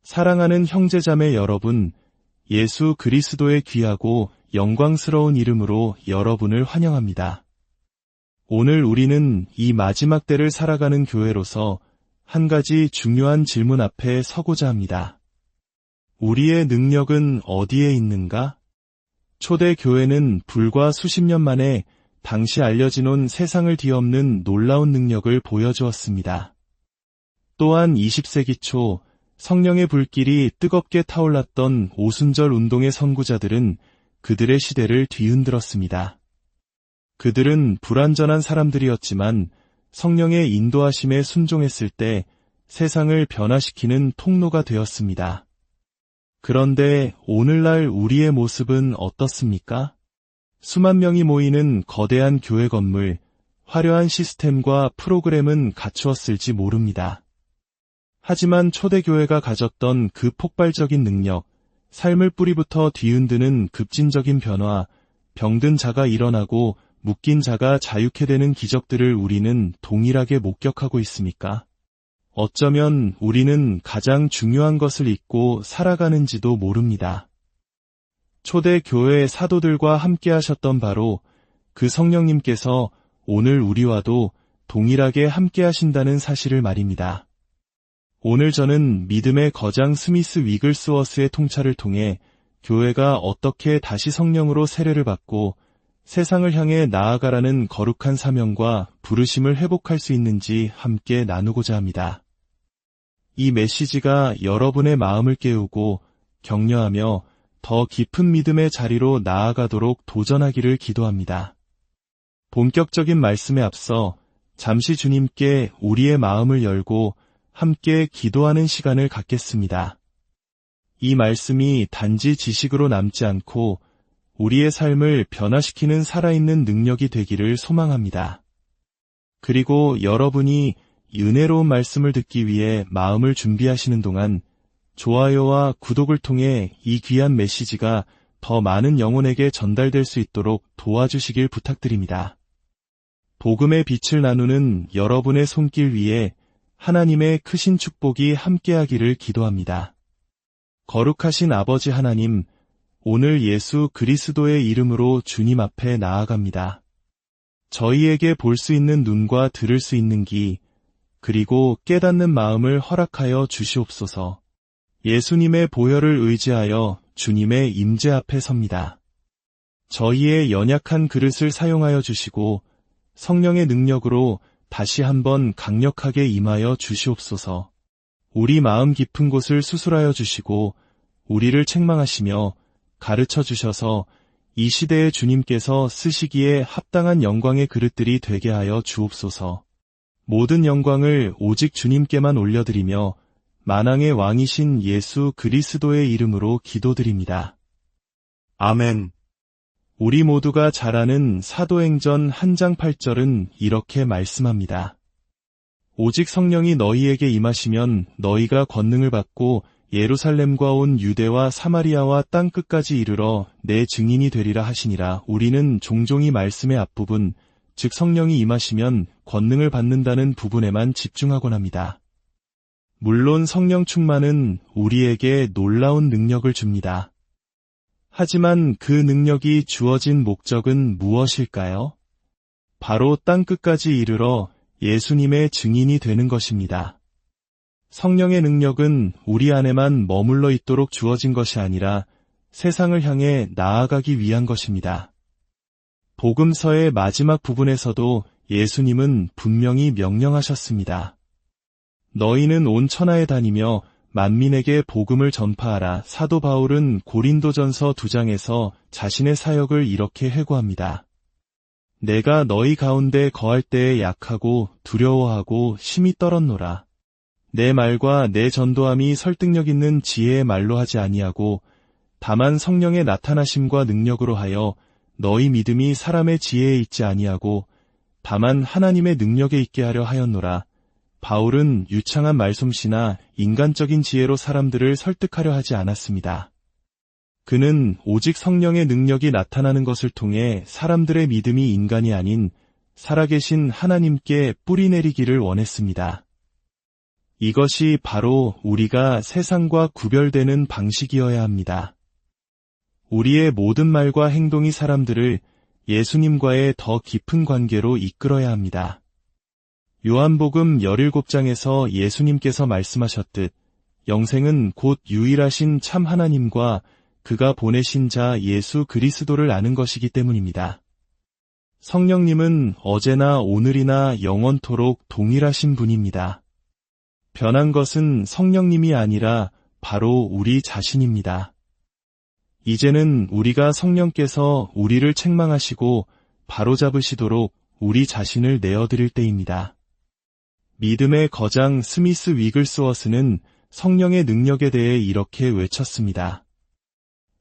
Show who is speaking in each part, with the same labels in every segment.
Speaker 1: 사랑하는 형제자매 여러분, 예수 그리스도의 귀하고 영광스러운 이름으로 여러분을 환영합니다. 오늘 우리는 이 마지막 때를 살아가는 교회로서 한 가지 중요한 질문 앞에 서고자 합니다. 우리의 능력은 어디에 있는가? 초대 교회는 불과 수십 년 만에 당시 알려진 온 세상을 뒤엎는 놀라운 능력을 보여주었습니다. 또한 20세기 초 성령의 불길이 뜨겁게 타올랐던 오순절 운동의 선구자들은 그들의 시대를 뒤흔들었습니다. 그들은 불완전한 사람들이었지만 성령의 인도하심에 순종했을 때 세상을 변화시키는 통로가 되었습니다. 그런데 오늘날 우리의 모습은 어떻습니까? 수만 명이 모이는 거대한 교회 건물, 화려한 시스템과 프로그램은 갖추었을지 모릅니다. 하지만 초대교회가 가졌던 그 폭발적인 능력, 삶을 뿌리부터 뒤흔드는 급진적인 변화, 병든 자가 일어나고 묶인 자가 자유케 되는 기적들을 우리는 동일하게 목격하고 있습니까? 어쩌면 우리는 가장 중요한 것을 잊고 살아가는지도 모릅니다. 초대교회의 사도들과 함께 하셨던 바로 그 성령님께서 오늘 우리와도 동일하게 함께 하신다는 사실을 말입니다. 오늘 저는 믿음의 거장 스미스 위글스워스의 통찰을 통해 교회가 어떻게 다시 성령으로 세례를 받고 세상을 향해 나아가라는 거룩한 사명과 부르심을 회복할 수 있는지 함께 나누고자 합니다. 이 메시지가 여러분의 마음을 깨우고 격려하며 더 깊은 믿음의 자리로 나아가도록 도전하기를 기도합니다. 본격적인 말씀에 앞서 잠시 주님께 우리의 마음을 열고 함께 기도하는 시간을 갖겠습니다. 이 말씀이 단지 지식으로 남지 않고 우리의 삶을 변화시키는 살아있는 능력이 되기를 소망합니다. 그리고 여러분이 은혜로운 말씀을 듣기 위해 마음을 준비하시는 동안 좋아요와 구독을 통해 이 귀한 메시지가 더 많은 영혼에게 전달될 수 있도록 도와주시길 부탁드립니다. 복음의 빛을 나누는 여러분의 손길 위에 하나님의 크신 축복이 함께하기를 기도합니다. 거룩하신 아버지 하나님, 오늘 예수 그리스도의 이름으로 주님 앞에 나아갑니다. 저희에게 볼 수 있는 눈과 들을 수 있는 귀, 그리고 깨닫는 마음을 허락하여 주시옵소서. 예수님의 보혈을 의지하여 주님의 임재 앞에 섭니다. 저희의 연약한 그릇을 사용하여 주시고 성령의 능력으로 다시 한번 강력하게 임하여 주시옵소서. 우리 마음 깊은 곳을 수술하여 주시고 우리를 책망하시며 가르쳐 주셔서 이 시대에 주님께서 쓰시기에 합당한 영광의 그릇들이 되게 하여 주옵소서. 모든 영광을 오직 주님께만 올려드리며 만왕의 왕이신 예수 그리스도의 이름으로 기도드립니다. 아멘. 우리 모두가 잘 아는 사도행전 1장 8절은 이렇게 말씀합니다. 오직 성령이 너희에게 임하시면 너희가 권능을 받고 예루살렘과 온 유대와 사마리아와 땅끝까지 이르러 내 증인이 되리라 하시니라. 우리는 종종 이 말씀의 앞부분, 즉 성령이 임하시면 권능을 받는다는 부분에만 집중하곤 합니다. 물론 성령 충만은 우리에게 놀라운 능력을 줍니다. 하지만 그 능력이 주어진 목적은 무엇일까요? 바로 땅끝까지 이르러 예수님의 증인이 되는 것입니다. 성령의 능력은 우리 안에만 머물러 있도록 주어진 것이 아니라 세상을 향해 나아가기 위한 것입니다. 복음서의 마지막 부분에서도 예수님은 분명히 명령하셨습니다. 너희는 온 천하에 다니며 만민에게 복음을 전파하라. 사도 바울은 고린도전서 2장에서 자신의 사역을 이렇게 회고합니다. 내가 너희 가운데 거할 때에 약하고 두려워하고 심히 떨었노라. 내 말과 내 전도함이 설득력 있는 지혜의 말로 하지 아니하고 다만 성령의 나타나심과 능력으로 하여 너희 믿음이 사람의 지혜에 있지 아니하고 다만 하나님의 능력에 있게 하려 하였노라. 바울은 유창한 말솜씨나 인간적인 지혜로 사람들을 설득하려 하지 않았습니다. 그는 오직 성령의 능력이 나타나는 것을 통해 사람들의 믿음이 인간이 아닌 살아계신 하나님께 뿌리 내리기를 원했습니다. 이것이 바로 우리가 세상과 구별되는 방식이어야 합니다. 우리의 모든 말과 행동이 사람들을 예수님과의 더 깊은 관계로 이끌어야 합니다. 요한복음 17장에서 예수님께서 말씀하셨듯 영생은 곧 유일하신 참 하나님과 그가 보내신 자 예수 그리스도를 아는 것이기 때문입니다. 성령님은 어제나 오늘이나 영원토록 동일하신 분입니다. 변한 것은 성령님이 아니라 바로 우리 자신입니다. 이제는 우리가 성령께서 우리를 책망하시고 바로잡으시도록 우리 자신을 내어드릴 때입니다. 믿음의 거장 스미스 위글스워스는 성령의 능력에 대해 이렇게 외쳤습니다.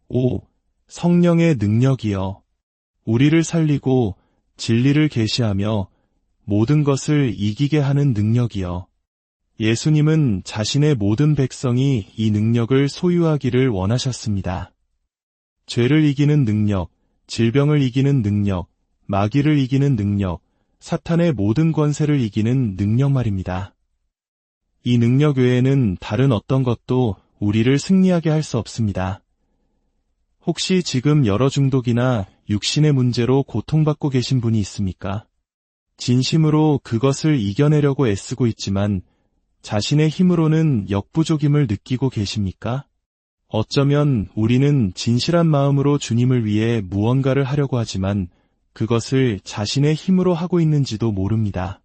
Speaker 1: 오, 성령의 능력이여, 우리를 살리고 진리를 계시하며 모든 것을 이기게 하는 능력이여. 예수님은 자신의 모든 백성이 이 능력을 소유하기를 원하셨습니다. 죄를 이기는 능력, 질병을 이기는 능력, 마귀를 이기는 능력, 사탄의 모든 권세를 이기는 능력 말입니다. 이 능력 외에는 다른 어떤 것도 우리를 승리하게 할 수 없습니다. 혹시 지금 여러 중독이나 육신의 문제로 고통받고 계신 분이 있습니까? 진심으로 그것을 이겨내려고 애쓰고 있지만 자신의 힘으로는 역부족임을 느끼고 계십니까? 어쩌면 우리는 진실한 마음으로 주님을 위해 무언가를 하려고 하지만 그것을 자신의 힘으로 하고 있는지도 모릅니다.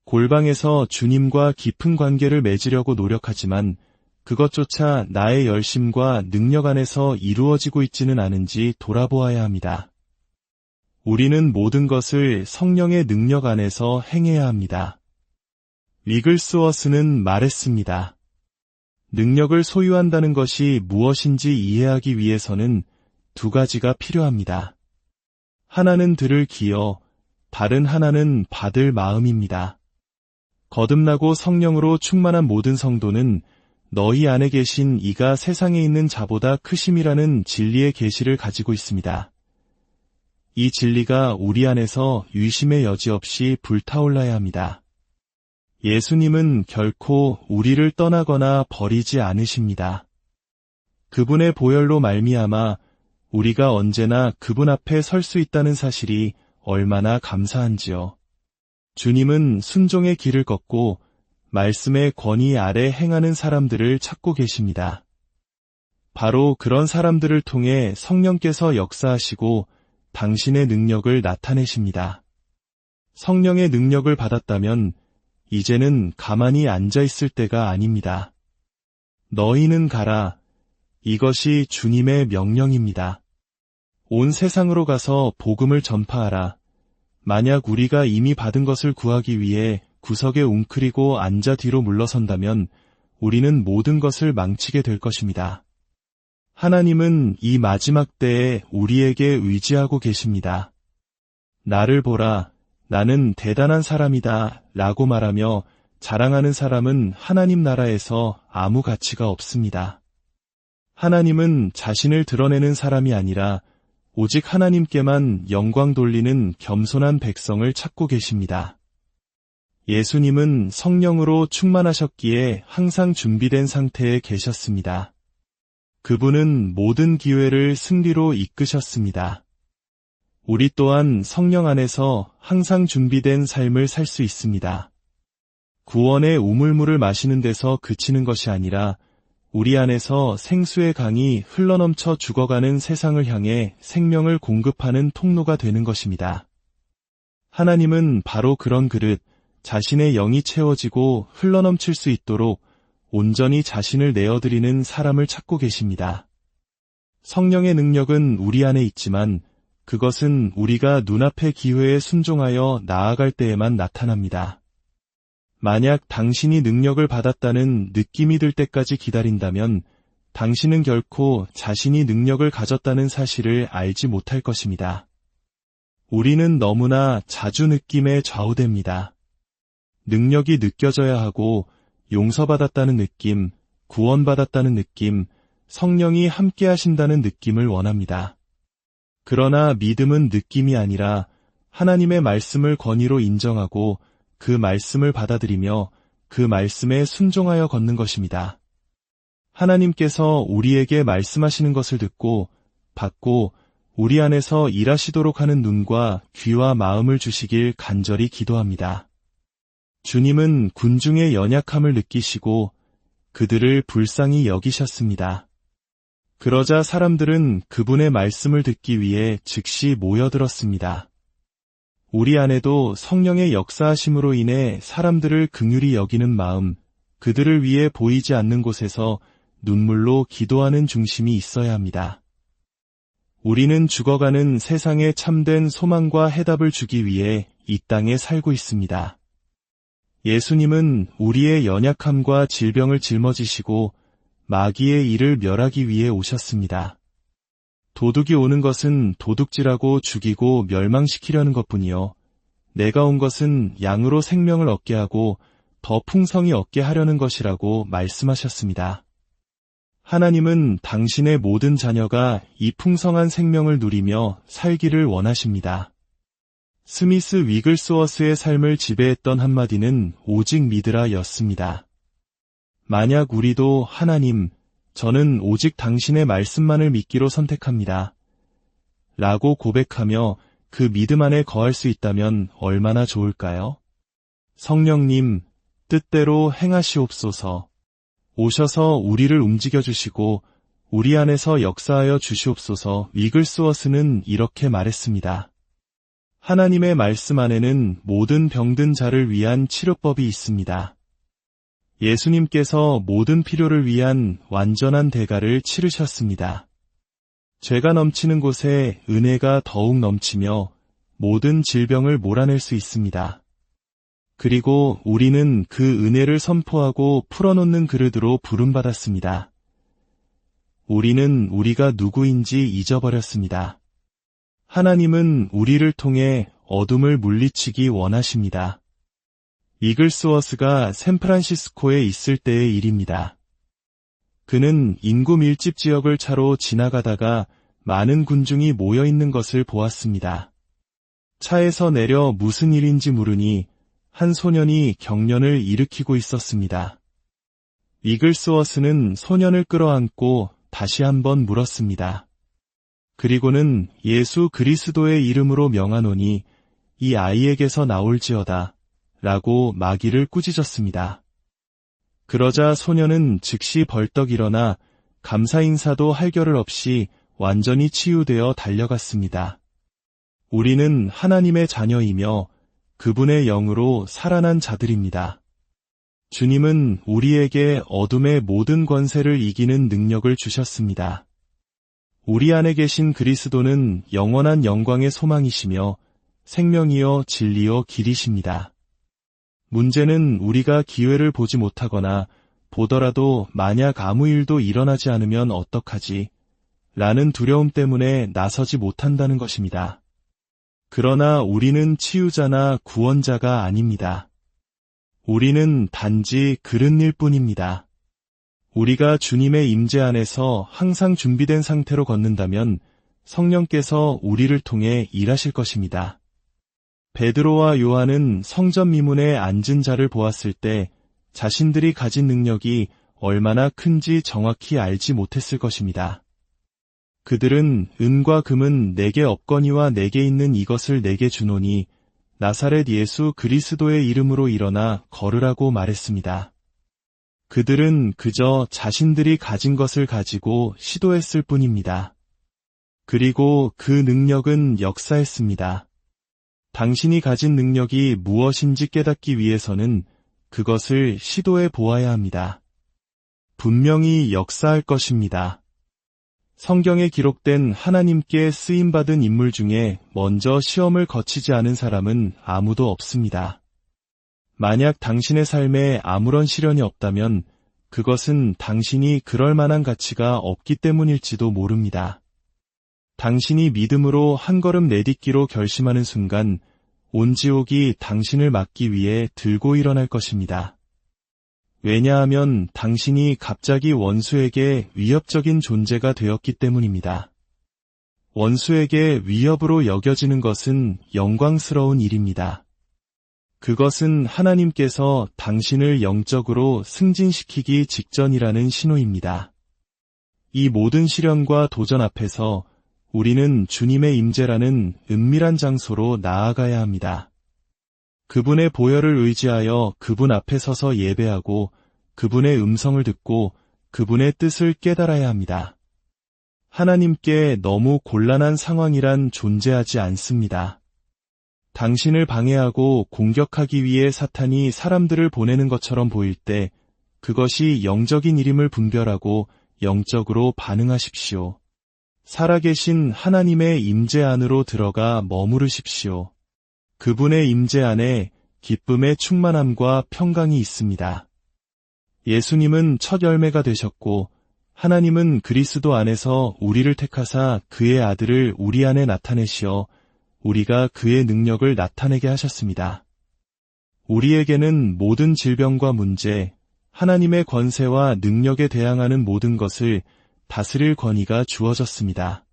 Speaker 1: 골방에서 주님과 깊은 관계를 맺으려고 노력하지만 그것조차 나의 열심과 능력 안에서 이루어지고 있지는 않은지 돌아보아야 합니다. 우리는 모든 것을 성령의 능력 안에서 행해야 합니다. 위글스워스는 말했습니다. 능력을 소유한다는 것이 무엇인지 이해하기 위해서는 두 가지가 필요합니다. 하나는 들을 귀여, 다른 하나는 받을 마음입니다. 거듭나고 성령으로 충만한 모든 성도는 너희 안에 계신 이가 세상에 있는 자보다 크심이라는 진리의 계시를 가지고 있습니다. 이 진리가 우리 안에서 의심의 여지 없이 불타올라야 합니다. 예수님은 결코 우리를 떠나거나 버리지 않으십니다. 그분의 보혈로 말미암아 우리가 언제나 그분 앞에 설 수 있다는 사실이 얼마나 감사한지요. 주님은 순종의 길을 걷고 말씀의 권위 아래 행하는 사람들을 찾고 계십니다. 바로 그런 사람들을 통해 성령께서 역사하시고 당신의 능력을 나타내십니다. 성령의 능력을 받았다면 이제는 가만히 앉아 있을 때가 아닙니다. 너희는 가라. 이것이 주님의 명령입니다. 온 세상으로 가서 복음을 전파하라. 만약 우리가 이미 받은 것을 구하기 위해 구석에 웅크리고 앉아 뒤로 물러선다면 우리는 모든 것을 망치게 될 것입니다. 하나님은 이 마지막 때에 우리에게 의지하고 계십니다. 나를 보라, 나는 대단한 사람이다 라고 말하며 자랑하는 사람은 하나님 나라에서 아무 가치가 없습니다. 하나님은 자신을 드러내는 사람이 아니라 오직 하나님께만 영광 돌리는 겸손한 백성을 찾고 계십니다. 예수님은 성령으로 충만하셨기에 항상 준비된 상태에 계셨습니다. 그분은 모든 기회를 승리로 이끄셨습니다. 우리 또한 성령 안에서 항상 준비된 삶을 살 수 있습니다. 구원의 우물물을 마시는 데서 그치는 것이 아니라 우리 안에서 생수의 강이 흘러넘쳐 죽어가는 세상을 향해 생명을 공급하는 통로가 되는 것입니다. 하나님은 바로 그런 그릇, 자신의 영이 채워지고 흘러넘칠 수 있도록 온전히 자신을 내어드리는 사람을 찾고 계십니다. 성령의 능력은 우리 안에 있지만 그것은 우리가 눈앞의 기회에 순종하여 나아갈 때에만 나타납니다. 만약 당신이 능력을 받았다는 느낌이 들 때까지 기다린다면 당신은 결코 자신이 능력을 가졌다는 사실을 알지 못할 것입니다. 우리는 너무나 자주 느낌에 좌우됩니다. 능력이 느껴져야 하고 용서받았다는 느낌, 구원받았다는 느낌, 성령이 함께 하신다는 느낌을 원합니다. 그러나 믿음은 느낌이 아니라 하나님의 말씀을 권위로 인정하고 그 말씀을 받아들이며 그 말씀에 순종하여 걷는 것입니다. 하나님께서 우리에게 말씀하시는 것을 듣고 받고 우리 안에서 일하시도록 하는 눈과 귀와 마음을 주시길 간절히 기도합니다. 주님은 군중의 연약함을 느끼시고 그들을 불쌍히 여기셨습니다. 그러자 사람들은 그분의 말씀을 듣기 위해 즉시 모여들었습니다. 우리 안에도 성령의 역사하심으로 인해 사람들을 긍휼히 여기는 마음, 그들을 위해 보이지 않는 곳에서 눈물로 기도하는 중심이 있어야 합니다. 우리는 죽어가는 세상에 참된 소망과 해답을 주기 위해 이 땅에 살고 있습니다. 예수님은 우리의 연약함과 질병을 짊어지시고 마귀의 일을 멸하기 위해 오셨습니다. 도둑이 오는 것은 도둑질하고 죽이고 멸망시키려는 것뿐이요. 내가 온 것은 양으로 생명을 얻게 하고 더 풍성히 얻게 하려는 것이라고 말씀하셨습니다. 하나님은 당신의 모든 자녀가 이 풍성한 생명을 누리며 살기를 원하십니다. 스미스 위글스워스의 삶을 지배했던 한마디는 오직 믿으라 였습니다. 만약 우리도 하나님, 저는 오직 당신의 말씀만을 믿기로 선택합니다. 라고 고백하며 그 믿음 안에 거할 수 있다면 얼마나 좋을까요? 성령님, 뜻대로 행하시옵소서. 오셔서 우리를 움직여주시고 우리 안에서 역사하여 주시옵소서. 위글스워스는 이렇게 말했습니다. 하나님의 말씀 안에는 모든 병든 자를 위한 치료법이 있습니다. 예수님께서 모든 필요를 위한 완전한 대가를 치르셨습니다. 죄가 넘치는 곳에 은혜가 더욱 넘치며 모든 질병을 몰아낼 수 있습니다. 그리고 우리는 그 은혜를 선포하고 풀어놓는 그릇으로 부름받았습니다. 우리는 우리가 누구인지 잊어버렸습니다. 하나님은 우리를 통해 어둠을 물리치기 원하십니다. 위글스워스가 샌프란시스코에 있을 때의 일입니다. 그는 인구 밀집 지역을 차로 지나가다가 많은 군중이 모여 있는 것을 보았습니다. 차에서 내려 무슨 일인지 물으니 한 소년이 경련을 일으키고 있었습니다. 위글스워스는 소년을 끌어안고 다시 한번 물었습니다. 그리고는 예수 그리스도의 이름으로 명하노니 이 아이에게서 나올지어다 라고 마귀를 꾸짖었습니다. 그러자 소년은 즉시 벌떡 일어나 감사 인사도 할 겨를 없이 완전히 치유되어 달려갔습니다. 우리는 하나님의 자녀이며 그분의 영으로 살아난 자들입니다. 주님은 우리에게 어둠의 모든 권세를 이기는 능력을 주셨습니다. 우리 안에 계신 그리스도는 영원한 영광의 소망이시며 생명이요 진리요 길이십니다. 문제는 우리가 기회를 보지 못하거나 보더라도 만약 아무 일도 일어나지 않으면 어떡하지? 라는 두려움 때문에 나서지 못한다는 것입니다. 그러나 우리는 치유자나 구원자가 아닙니다. 우리는 단지 그릇일 뿐입니다. 우리가 주님의 임재 안에서 항상 준비된 상태로 걷는다면 성령께서 우리를 통해 일하실 것입니다. 베드로와 요한은 성전 미문에 앉은 자를 보았을 때 자신들이 가진 능력이 얼마나 큰지 정확히 알지 못했을 것입니다. 그들은 은과 금은 내게 없거니와 내게 있는 이것을 내게 주노니 나사렛 예수 그리스도의 이름으로 일어나 걸으라고 말했습니다. 그들은 그저 자신들이 가진 것을 가지고 시도했을 뿐입니다. 그리고 그 능력은 역사했습니다. 당신이 가진 능력이 무엇인지 깨닫기 위해서는 그것을 시도해 보아야 합니다. 분명히 역사할 것입니다. 성경에 기록된 하나님께 쓰임받은 인물 중에 먼저 시험을 거치지 않은 사람은 아무도 없습니다. 만약 당신의 삶에 아무런 시련이 없다면 그것은 당신이 그럴 만한 가치가 없기 때문일지도 모릅니다. 당신이 믿음으로 한 걸음 내딛기로 결심하는 순간 온 지옥이 당신을 막기 위해 들고 일어날 것입니다. 왜냐하면 당신이 갑자기 원수에게 위협적인 존재가 되었기 때문입니다. 원수에게 위협으로 여겨지는 것은 영광스러운 일입니다. 그것은 하나님께서 당신을 영적으로 승진시키기 직전이라는 신호입니다. 이 모든 시련과 도전 앞에서 우리는 주님의 임재라는 은밀한 장소로 나아가야 합니다. 그분의 보혈을 의지하여 그분 앞에 서서 예배하고 그분의 음성을 듣고 그분의 뜻을 깨달아야 합니다. 하나님께 너무 곤란한 상황이란 존재하지 않습니다. 당신을 방해하고 공격하기 위해 사탄이 사람들을 보내는 것처럼 보일 때 그것이 영적인 일임을 분별하고 영적으로 반응하십시오. 살아계신 하나님의 임재 안으로 들어가 머무르십시오. 그분의 임재 안에 기쁨의 충만함과 평강이 있습니다. 예수님은 첫 열매가 되셨고 하나님은 그리스도 안에서 우리를 택하사 그의 아들을 우리 안에 나타내시어 우리가 그의 능력을 나타내게 하셨습니다. 우리에게는 모든 질병과 문제, 하나님의 권세와 능력에 대항하는 모든 것을 다스릴 권위가 주어졌습니다.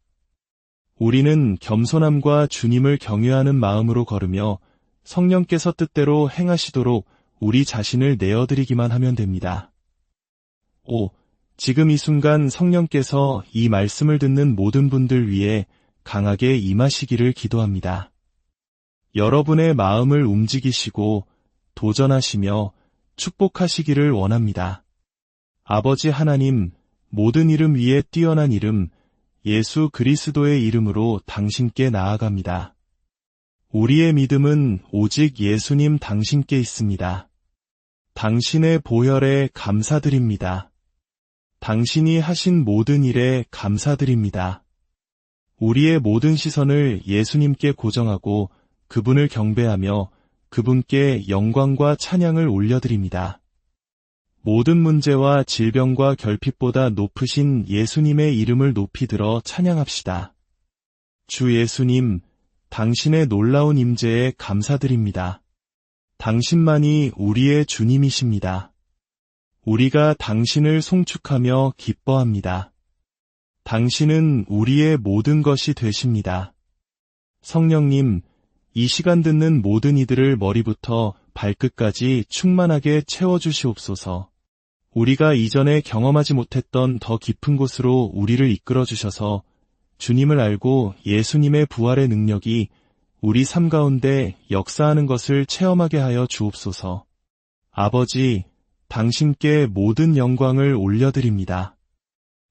Speaker 1: 우리는 겸손함과 주님을 경외하는 마음으로 걸으며 성령께서 뜻대로 행하시도록 우리 자신을 내어드리기만 하면 됩니다. 지금 이 순간 성령께서 이 말씀을 듣는 모든 분들 위해 강하게 임하시기를 기도합니다. 여러분의 마음을 움직이시고 도전하시며 축복하시기를 원합니다. 아버지 하나님, 모든 이름 위에 뛰어난 이름, 예수 그리스도의 이름으로 당신께 나아갑니다. 우리의 믿음은 오직 예수님 당신께 있습니다. 당신의 보혈에 감사드립니다. 당신이 하신 모든 일에 감사드립니다. 우리의 모든 시선을 예수님께 고정하고 그분을 경배하며 그분께 영광과 찬양을 올려드립니다. 모든 문제와 질병과 결핍보다 높으신 예수님의 이름을 높이 들어 찬양합시다. 주 예수님, 당신의 놀라운 임재에 감사드립니다. 당신만이 우리의 주님이십니다. 우리가 당신을 송축하며 기뻐합니다. 당신은 우리의 모든 것이 되십니다. 성령님, 이 시간 듣는 모든 이들을 머리부터 발끝까지 충만하게 채워주시옵소서. 우리가 이전에 경험하지 못했던 더 깊은 곳으로 우리를 이끌어주셔서 주님을 알고 예수님의 부활의 능력이 우리 삶 가운데 역사하는 것을 체험하게 하여 주옵소서. 아버지, 당신께 모든 영광을 올려드립니다.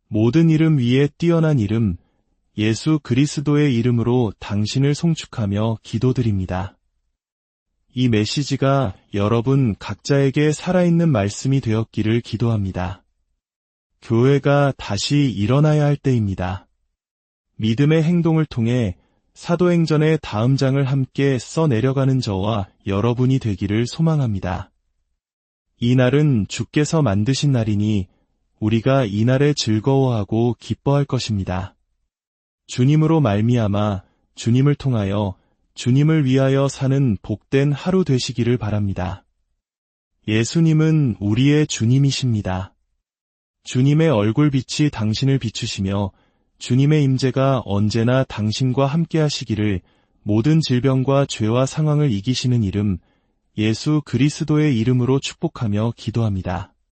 Speaker 1: 모든 이름 위에 뛰어난 이름, 예수 그리스도의 이름으로 당신을 송축하며 기도드립니다. 이 메시지가 여러분 각자에게 살아있는 말씀이 되었기를 기도합니다. 교회가 다시 일어나야 할 때입니다. 믿음의 행동을 통해 사도행전의 다음 장을 함께 써내려가는 저와 여러분이 되기를 소망합니다. 이 날은 주께서 만드신 날이니 우리가 이 날에 즐거워하고 기뻐할 것입니다. 주님으로 말미암아 주님을 통하여 주님을 위하여 사는 복된 하루 되시기를 바랍니다. 예수님은 우리의 주님이십니다. 주님의 얼굴빛이 당신을 비추시며 주님의 임재가 언제나 당신과 함께 하시기를 모든 질병과 죄와 상황을 이기시는 이름, 예수 그리스도의 이름으로 축복하며 기도합니다.